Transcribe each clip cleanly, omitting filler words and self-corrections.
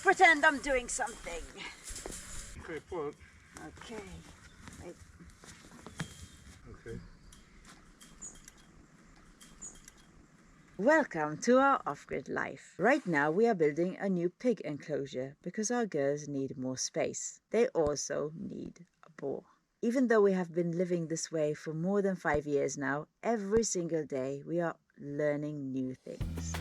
pretend I'm doing something. Okay, put. Okay. Wait. Okay. Welcome to our off-grid life. Right now we are building a new pig enclosure because our girls need more space. They also need a bore. Even though we have been living this way for more than 5 years now, every single day we are learning new things.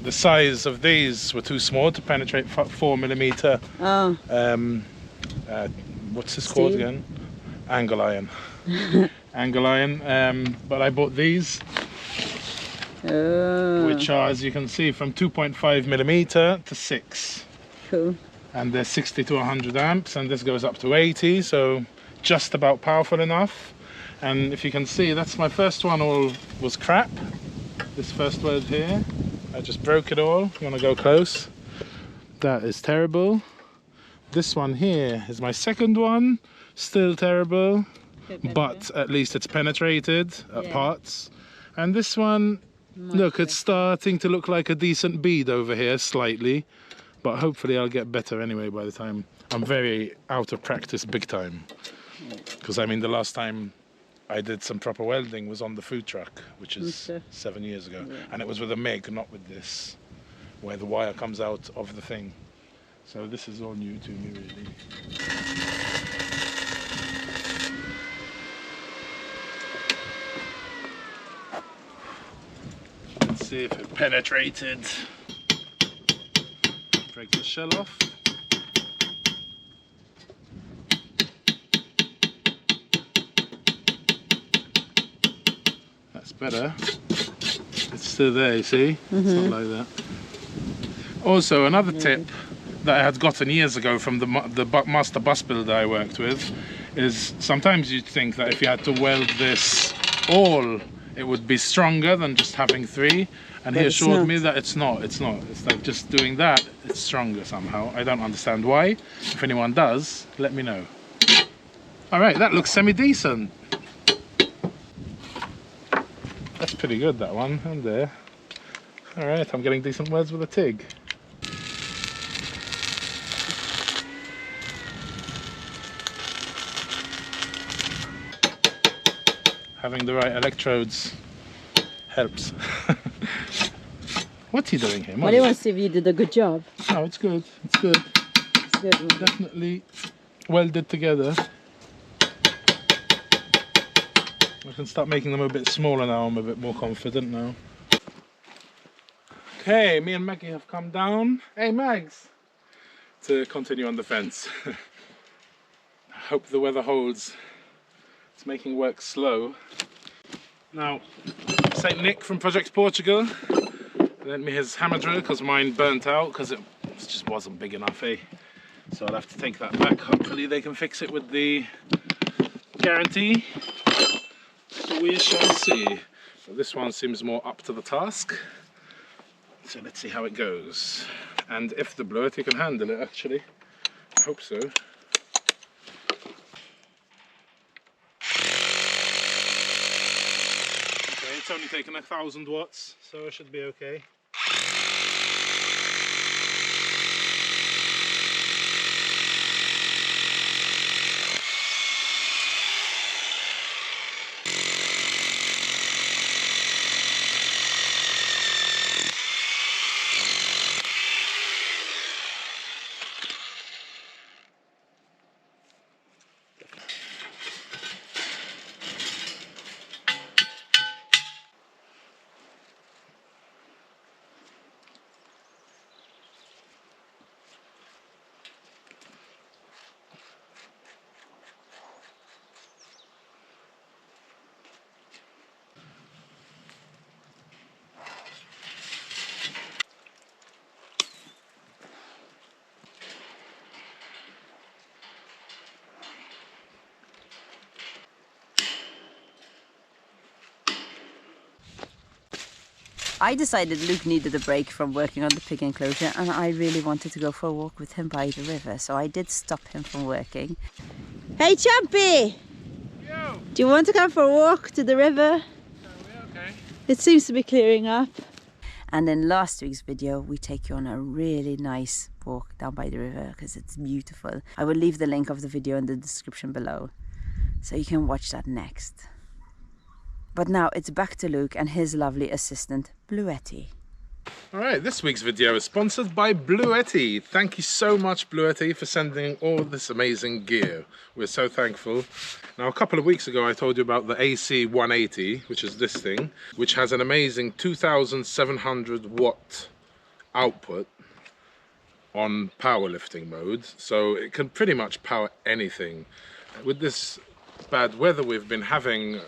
The size of these were too small to penetrate 4mm. What's this called again? Angle iron. Angle iron. But I bought these, which are, as you can see, from 2.5mm to 6. Cool. And they're 60 to 100 amps, and this goes up to 80, so just about powerful enough. And if you can see, that's my first one. All was crap. This first word here, I just broke it all. You want to go close? That is terrible. This one here is my second one, still terrible, but at least it's penetrated at parts. And this one, look, it's starting to look like a decent bead over here, slightly, but hopefully I'll get better anyway by the time. I'm very out of practice big time, because I mean the last time I did some proper welding was on the food truck, which is 7 years ago, and it was with a MIG, not with this, where the wire comes out of the thing. So this is all new to me, really. Let's see if it penetrated. Break the shell off. That's better. It's still there, you see? It's not like that. Also, another tip that I had gotten years ago from the master bus builder I worked with is sometimes you'd think that if you had to weld this all, it would be stronger than just having 3. And he assured me that it's not. It's like just doing that, it's stronger somehow. I don't understand why. If anyone does, let me know. All right, that looks semi-decent. That's pretty good, that one, and there. All right, I'm getting decent words with a TIG. Having the right electrodes helps. What's he doing here? Well, he wants to see if you did a good job. No, it's good. It's good. It's good. Definitely welded together. I can start making them a bit smaller now. I'm a bit more confident now. Okay, me and Maggie have come down. Hey, Mags! To continue on the fence. I hope the weather holds. It's making work slow. Now, St. Nick from Project Portugal lent me his hammer drill because mine burnt out because it just wasn't big enough, eh? So I'll have to take that back. Hopefully they can fix it with the guarantee. We shall see. But this one seems more up to the task. So let's see how it goes. And if the bluetti can handle it, actually. I hope so. It's only taken 1,000 watts, so it should be okay. I decided Luke needed a break from working on the pig enclosure, and I really wanted to go for a walk with him by the river, so I did stop him from working. Hey Chompy! Yo! Do you want to come for a walk to the river? Okay. It seems to be clearing up. And in last week's video, we take you on a really nice walk down by the river because it's beautiful. I will leave the link of the video in the description below, so you can watch that next. But now it's back to Luke and his lovely assistant, Bluetti. Alright, this week's video is sponsored by Bluetti. Thank you so much, Bluetti, for sending all this amazing gear. We're so thankful. Now, a couple of weeks ago, I told you about the AC 180, which is this thing, which has an amazing 2,700 watt output on powerlifting mode. So it can pretty much power anything. With this bad weather we've been having,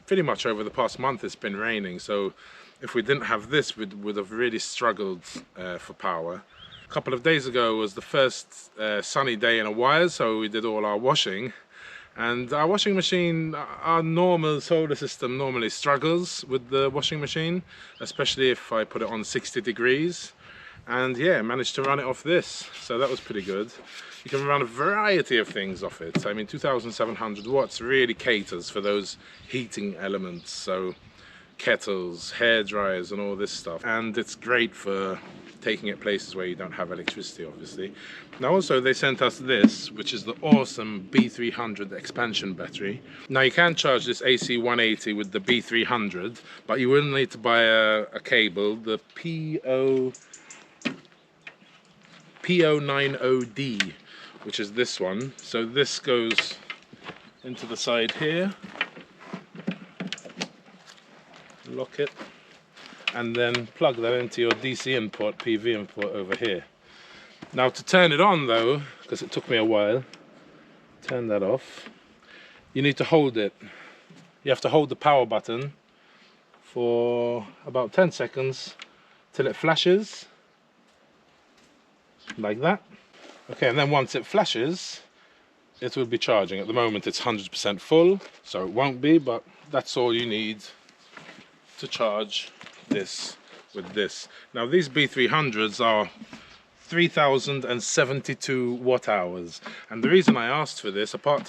pretty much over the past month, it's been raining. So if we didn't have this, we would have really struggled for power. A couple of days ago was the first sunny day in a while, so we did all our washing. And our washing machine, our normal solar system normally struggles with the washing machine, especially if I put it on 60 degrees. And yeah, managed to run it off this, so that was pretty good. You can run a variety of things off it. I mean, 2,700 watts really caters for those heating elements, so kettles, hair dryers and all this stuff. And it's great for taking it places where you don't have electricity, obviously. Now also they sent us this, which is the awesome B300 expansion battery. Now you can charge this AC 180 with the B300, but you will need to buy a cable, the P090D, which is this one. So this goes into the side here, lock it, and then plug that into your DC input, PV input over here. Now to turn it on though, because it took me a while, turn that off, you need to hold it. You have to hold the power button for about 10 seconds till it flashes, like that. Okay, and then once it flashes, it will be charging. At the moment it's 100% full, so it won't be, but that's all you need to charge this with this. Now these B300s are 3,072 watt hours, and the reason I asked for this, apart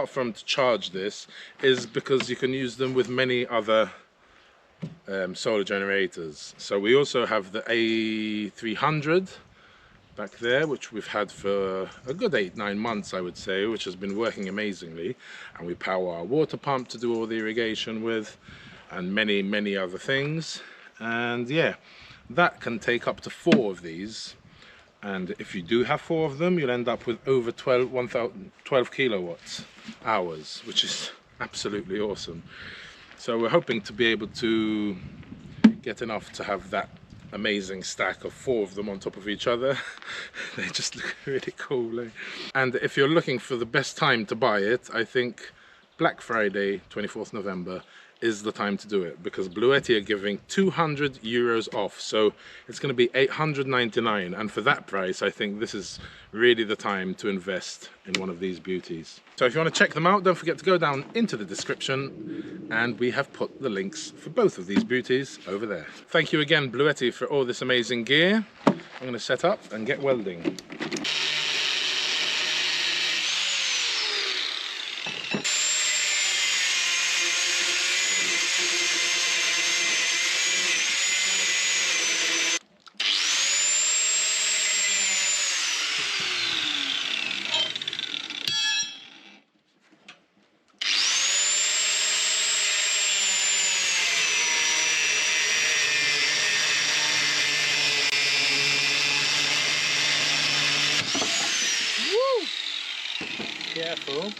from to charge this, is because you can use them with many other solar generators. So we also have the A300 back there, which we've had for a good 8-9 months, I would say, which has been working amazingly, and we power our water pump to do all the irrigation with, and many other things. And yeah, that can take up to 4 of these, and if you do have 4 of them, you'll end up with over 12 kilowatts hours, which is absolutely awesome. So we're hoping to be able to get enough to have that amazing stack of 4 of them on top of each other. They just look really cool, eh? And if you're looking for the best time to buy it, I think Black Friday, 24th November, is the time to do it, because Bluetti are giving 200 euros off, so it's going to be 899, and for that price I think this is really the time to invest in one of these beauties. So if you want to check them out, don't forget to go down into the description, and we have put the links for both of these beauties over there. Thank you again, Bluetti, for all this amazing gear. I'm going to set up and get welding. Careful.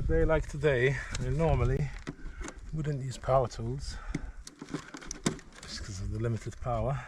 day like today, I normally wouldn't use power tools just because of the limited power.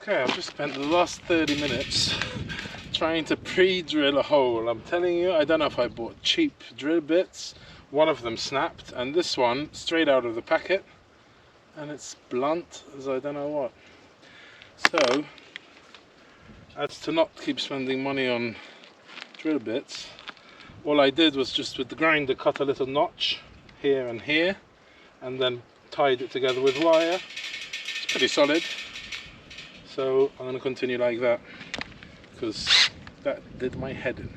Okay, I've just spent the last 30 minutes trying to pre-drill a hole. I'm telling you, I don't know if I bought cheap drill bits. One of them snapped, and this one straight out of the packet, and it's blunt as I don't know what. So, as to not keep spending money on drill bits, all I did was just with the grinder cut a little notch here and here, and then tied it together with wire. It's pretty solid. So I'm going to continue like that, because that did my head in.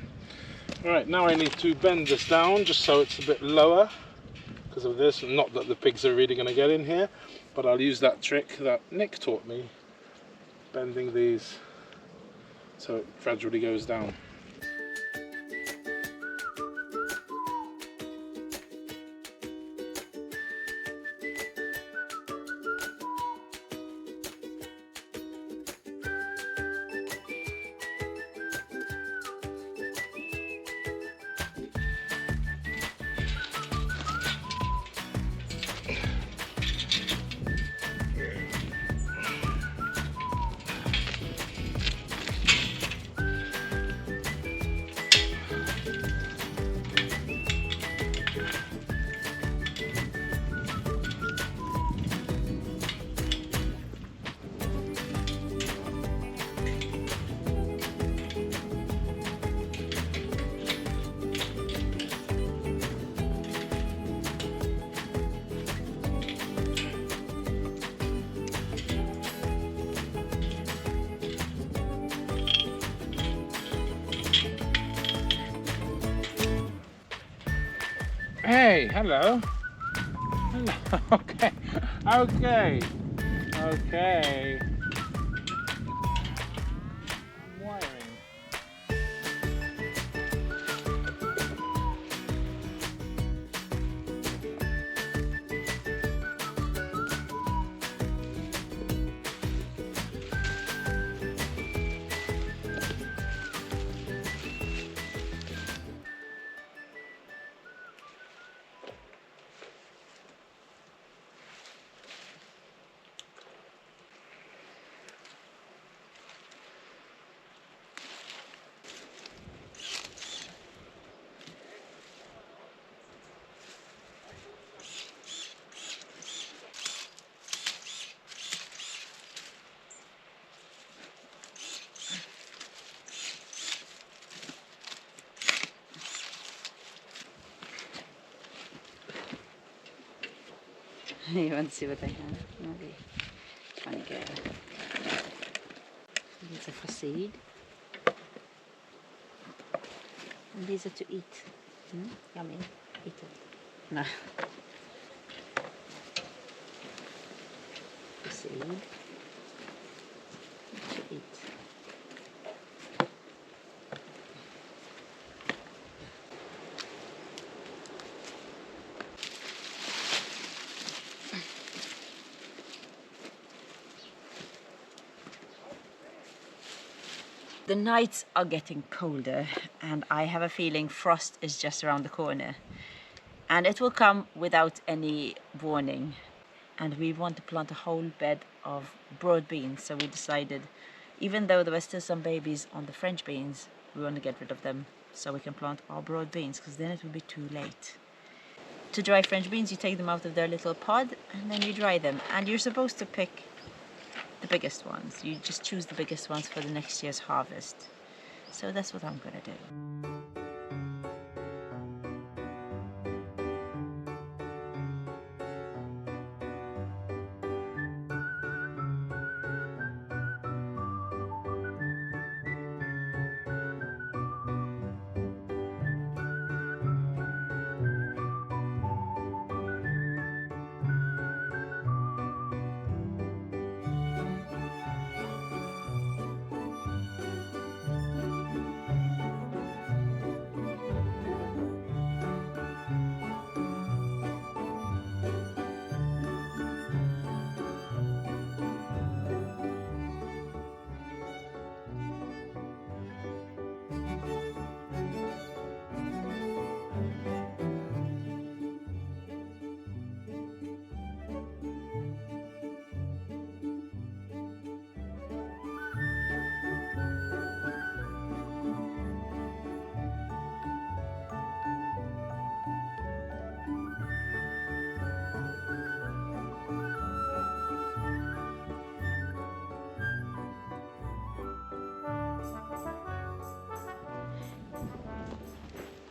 Alright, now I need to bend this down just so it's a bit lower because of this. Not that the pigs are really going to get in here, but I'll use that trick that Nick taught me, bending these so it gradually goes down. Hey, hello. Hello. Okay. Okay. Okay. I'm wiring. You want to see what I have? Okay. Funny girl. These are for seed. And these are to eat. Yummy. Eat it. No. the seed to eat. The nights are getting colder and I have a feeling frost is just around the corner. And it will come without any warning. And we want to plant a whole bed of broad beans, so we decided, even though there were still some babies on the French beans, we want to get rid of them so we can plant our broad beans, because then it will be too late. To dry French beans, you take them out of their little pod and then you dry them, and you're supposed to pick the biggest ones. You just choose the biggest ones for the next year's harvest. So that's what I'm gonna do.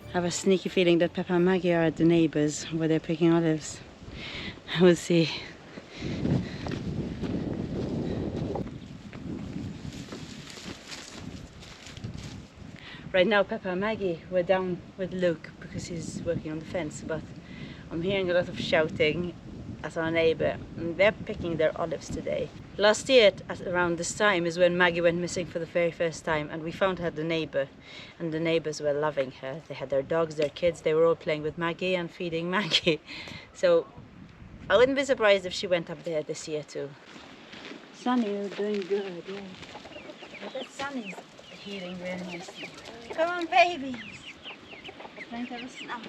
I have a sneaky feeling that Peppa and Maggie are at the neighbors where they're picking olives. We'll see. Right now Peppa and Maggie were down with Luke because he's working on the fence, but I'm hearing a lot of shouting at our neighbor, and they're picking their olives today. Last year at around this time is when Maggie went missing for the very first time, and we found her the neighbor, and the neighbors were loving her. They had their dogs, their kids, they were all playing with Maggie and feeding Maggie. So I wouldn't be surprised if she went up there this year too. Sunny is doing good, yeah. I bet Sunny's healing really nicely. Come on, babies. We're going to have a snack.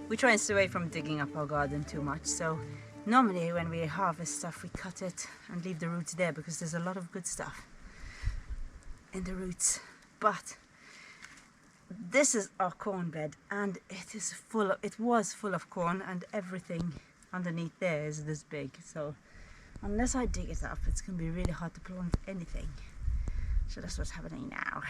We try and stay away from digging up our garden too much, so normally when we harvest stuff we cut it and leave the roots there because there's a lot of good stuff in the roots. But this is our corn bed and it was full of corn, and everything underneath there is this big, so unless I dig it up it's going to be really hard to plant anything. So that's what's happening now.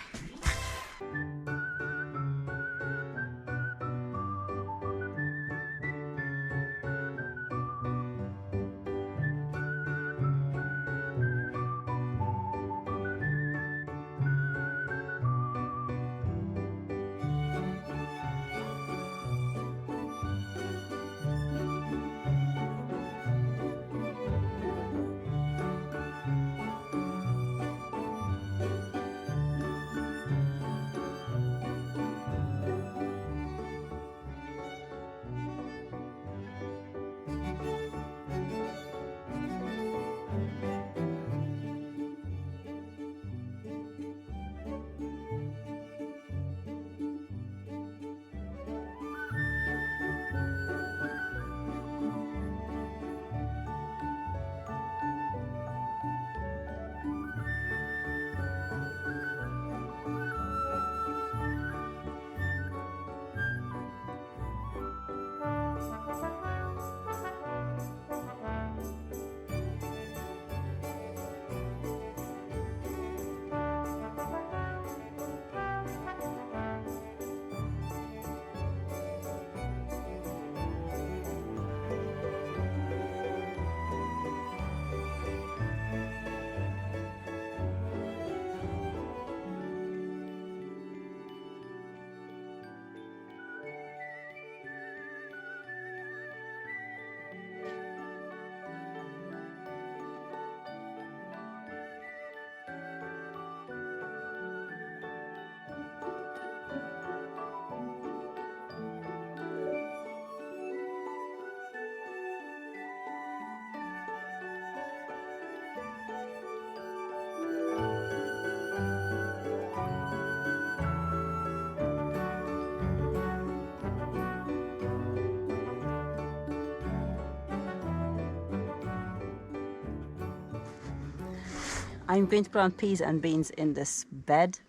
I'm going to plant peas and beans in this bed,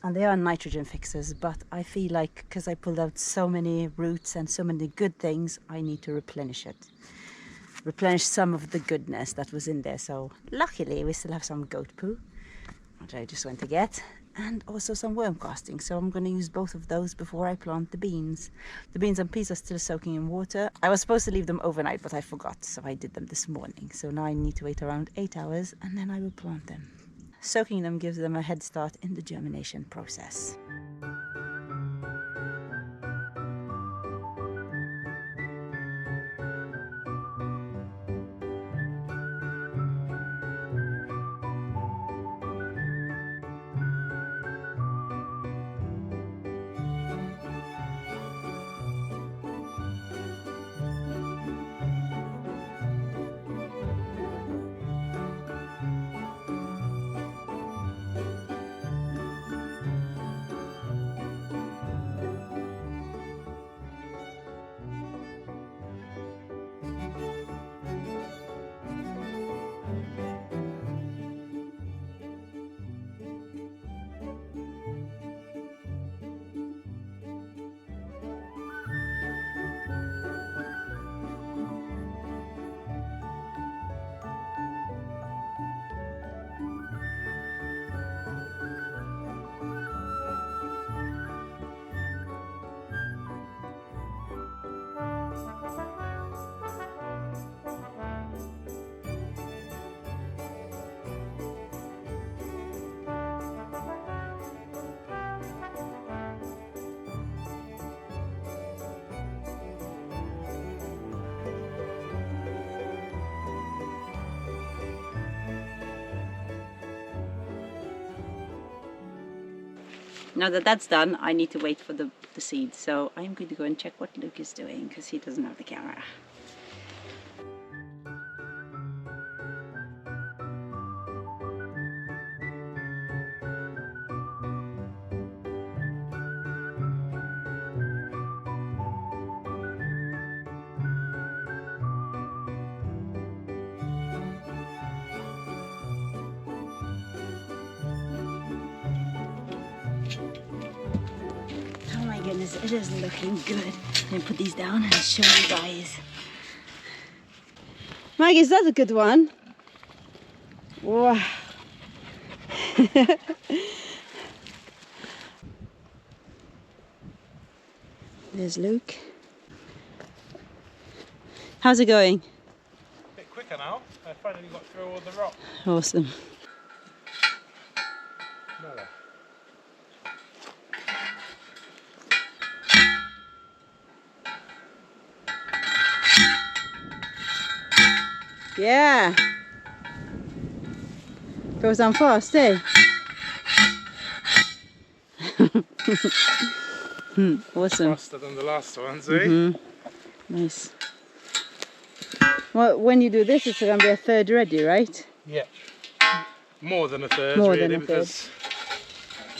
and they are nitrogen fixers, but I feel like because I pulled out so many roots and so many good things, I need to replenish it. Replenish some of the goodness that was in there. So luckily we still have some goat poo, which I just went to get, and also some worm casting. So I'm going to use both of those before I plant the beans. The beans and peas are still soaking in water. I was supposed to leave them overnight, but I forgot, so I did them this morning. So now I need to wait around 8 hours and then I will plant them. Soaking them gives them a head start in the germination process. Now that that's done, I need to wait for the seeds. So I'm going to go and check what Luke is doing because he doesn't have the camera. Oh my goodness, it is looking good. I'm gonna put these down and show you guys. Maggie, is that a good one? Wow. There's Luke. How's it going? A bit quicker now. I finally got through all the rock. Awesome. Nada. Yeah. Goes on fast, eh? Awesome. Faster than the last ones, eh? Nice. Well, when you do this, it's going to be a third ready, right? Yeah. More than a third, More really, than a third. because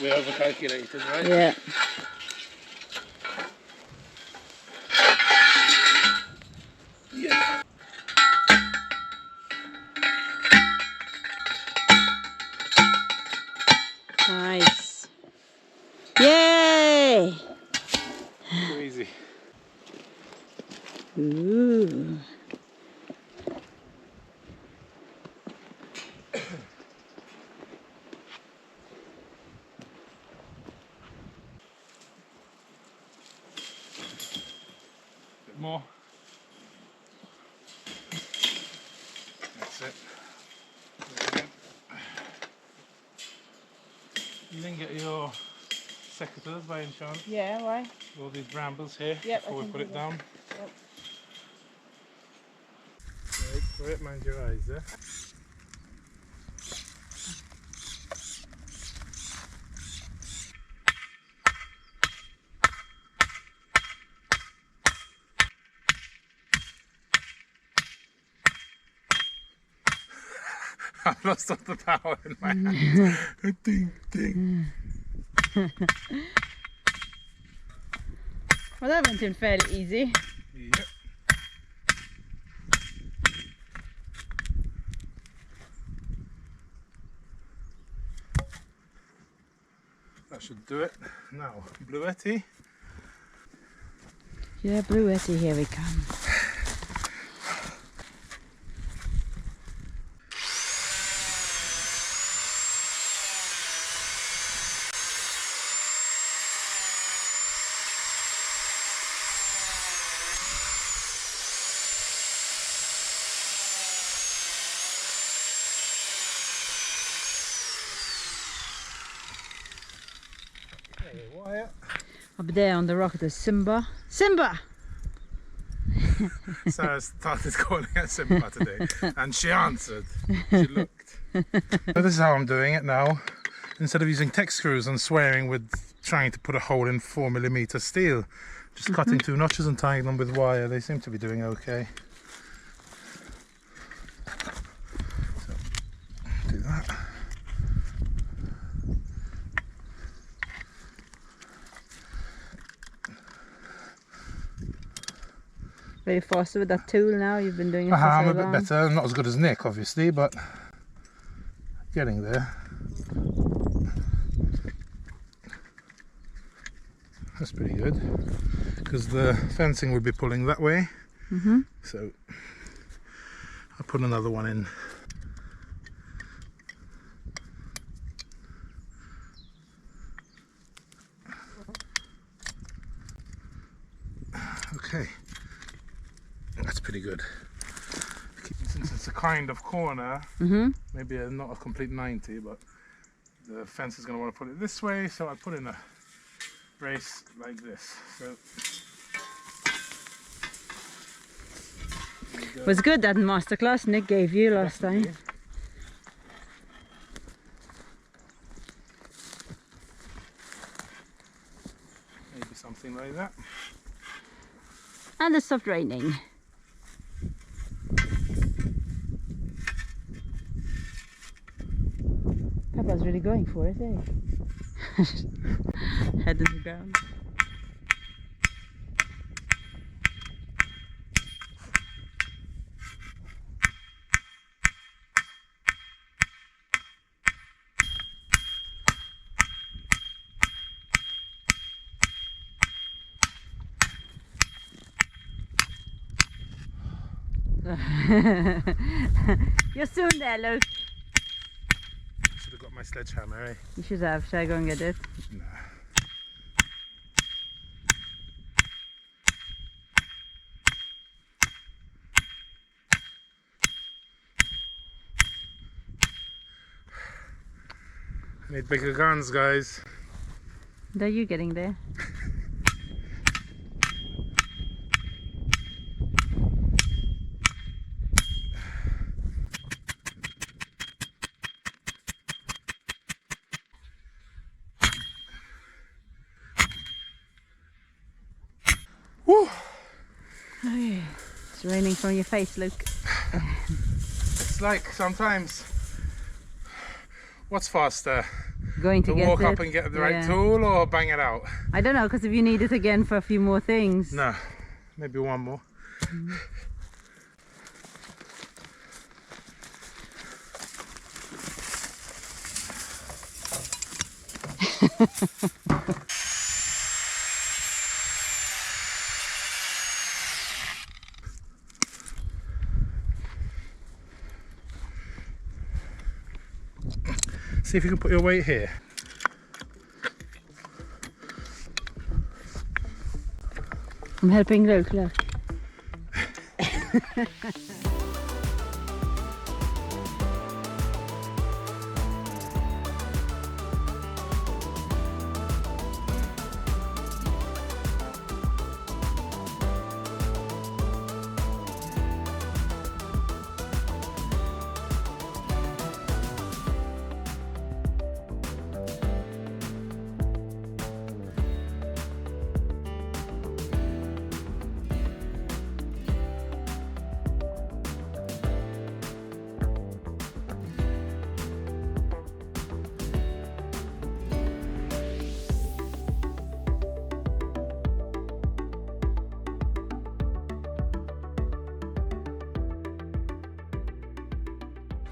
we overcalculated, right? Yeah. Yeah. Nice. Yay! Too easy. Ooh. Bit more. That's it. You didn't get your secateurs by any chance? Yeah, why? All these brambles here Yep, before I we can put do it that. down. Yep. Wait for it, mind your eyes there. I've lost all the power in my hand. Ding, ding. Well, that went in fairly easy. Yep. Should do it. Now, bluetti. Yeah, bluetti, here we come. Hey, Wyatt. Up there on the rock there's Simba. Simba! Sarah started calling her Simba today, and she answered. She looked. So this is how I'm doing it now. Instead of using tech screws and swearing with trying to put a hole in 4mm steel, just cutting 2 notches and tying them with wire. They seem to be doing okay. So, do that. Very faster with that tool now, you've been doing it for I'm so a bit long. better. I'm not as good as Nick, obviously, but getting there. That's pretty good, because the fencing would be pulling that way. So I'll put another one in. Okay, that's pretty good. Since it's a kind of corner, maybe not a complete 90, but the fence is going to want to put it this way, so I put in a brace like this. So It was good, that masterclass Nick gave you last time. Maybe something like that. And it stopped raining. Papa's really going for it, eh? Head in the ground. You're soon there, Luke. Should have got my sledgehammer, eh? You should have. Shall I go and get it? Nah. Need bigger guns, guys. Are you getting there? Woo! Okay. It's raining from your face, Luke. It's like sometimes, what's faster? Going to To get walk it. up and get the right tool, or bang it out? I don't know, because if you need it again for a few more things. No, maybe one more. See if you can put your weight here. I'm helping Luke, look.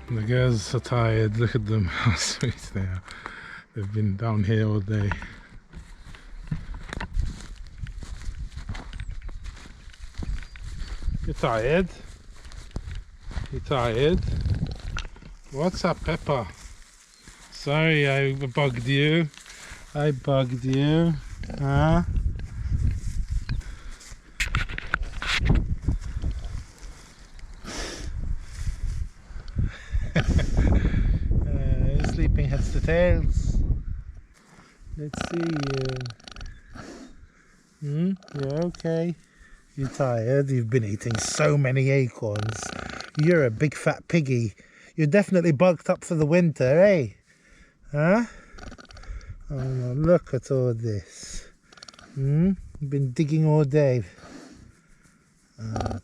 The girls are tired, look at them, how sweet they are. They've been down here all day. You tired? You tired? What's up, Peppa? Sorry I bugged you. I bugged you. Huh? Sleeping heads to tails. Let's see you. You're okay. You're tired. You've been eating so many acorns. You're a big fat piggy. You're definitely bulked up for the winter, eh? Huh? Oh no, look at all this. You've been digging all day. Okay.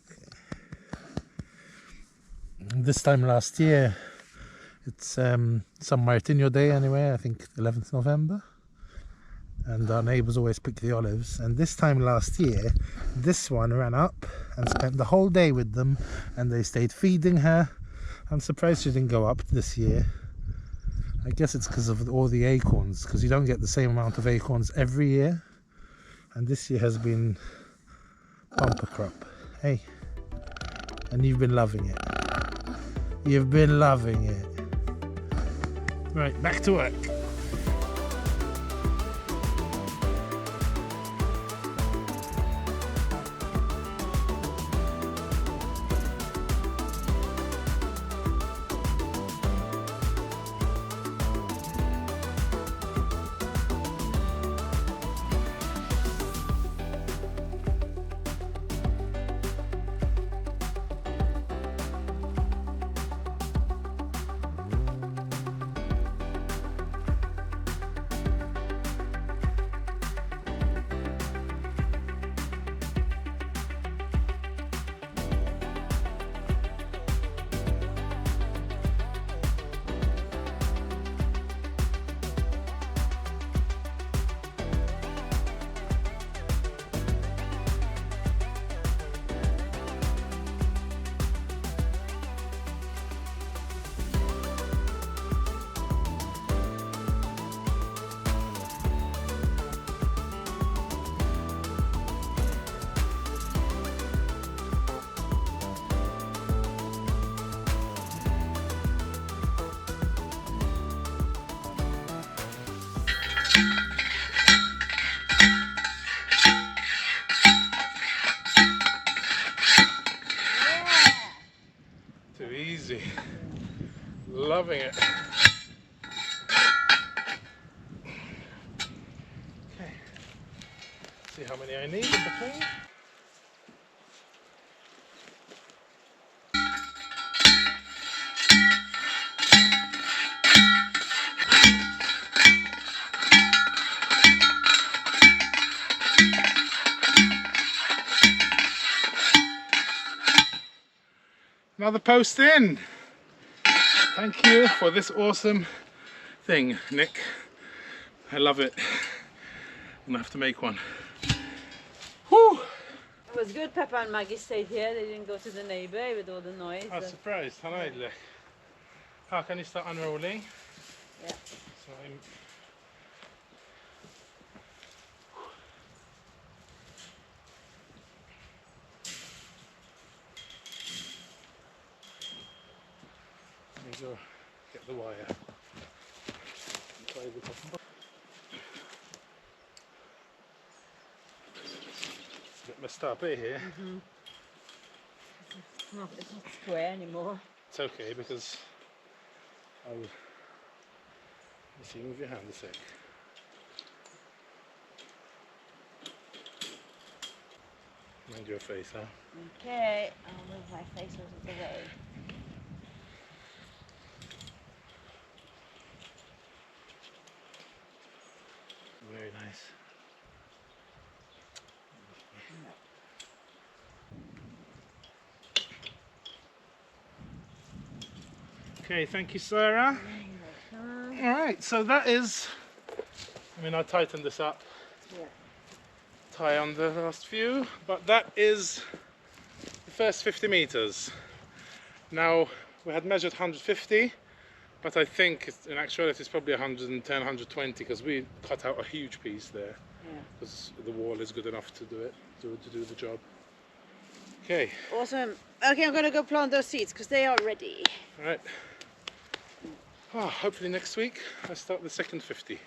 This time last year, it's San Martino Day anyway, I think 11th November. And our neighbours always pick the olives. And this time last year, this one ran up and spent the whole day with them, and they stayed feeding her. I'm surprised she didn't go up this year. I guess it's because of all the acorns, because you don't get the same amount of acorns every year. And this year has been bumper crop. Hey, and you've been loving it. You've been loving it. Right, back to work. Easy. Loving it. Okay. See how many I need in between. Another post in. Thank you for this awesome thing, Nick. I love it. I'm gonna have to make one. Whew. It was good Peppa and Maggie stayed here. They didn't go to the neighbour with all the noise. I'm surprised. How can you start unrolling? Yeah. So let me go get the wire. It's a bit messed up here. It's not square anymore. It's okay because you see, move your hand a sec. Mind your face, huh? Okay, I'll move my face out of the way. Very nice. Okay, thank you, Sarah. Alright, so that is, I tightened this up. Yeah. Tie on the last few, but that is the first 50 meters. Now, we had measured 150, But I think in actuality it's probably 110, 120 because we cut out a huge piece there. Yeah. Because the wall is good enough to do it, to do the job. Okay. Awesome. Okay, I'm gonna go plant those seeds because they are ready. All right. Oh, hopefully next week I start the second 50.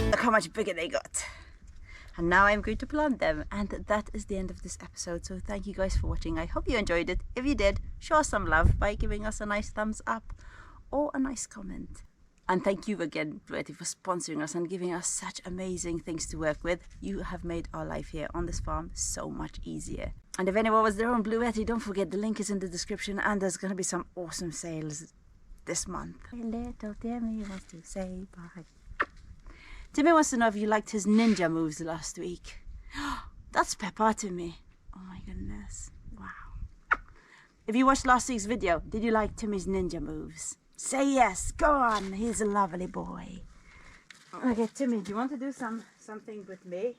Look how much bigger they got. And now I'm going to plant them. And that is the end of this episode. So thank you guys for watching. I hope you enjoyed it. If you did, show us some love by giving us a nice thumbs up or a nice comment. And thank you again, Bluetti, for sponsoring us and giving us such amazing things to work with. You have made our life here on this farm so much easier. And if anyone was there on Bluetti, don't forget the link is in the description and there's going to be some awesome sales this month. Little Timmy wants to say bye. Timmy wants to know if you liked his ninja moves last week. That's Peppa, Timmy. Oh my goodness. Wow. If you watched last week's video, did you like Timmy's ninja moves? Say yes. Go on. He's a lovely boy. Okay, Timmy, do you want to do something with me?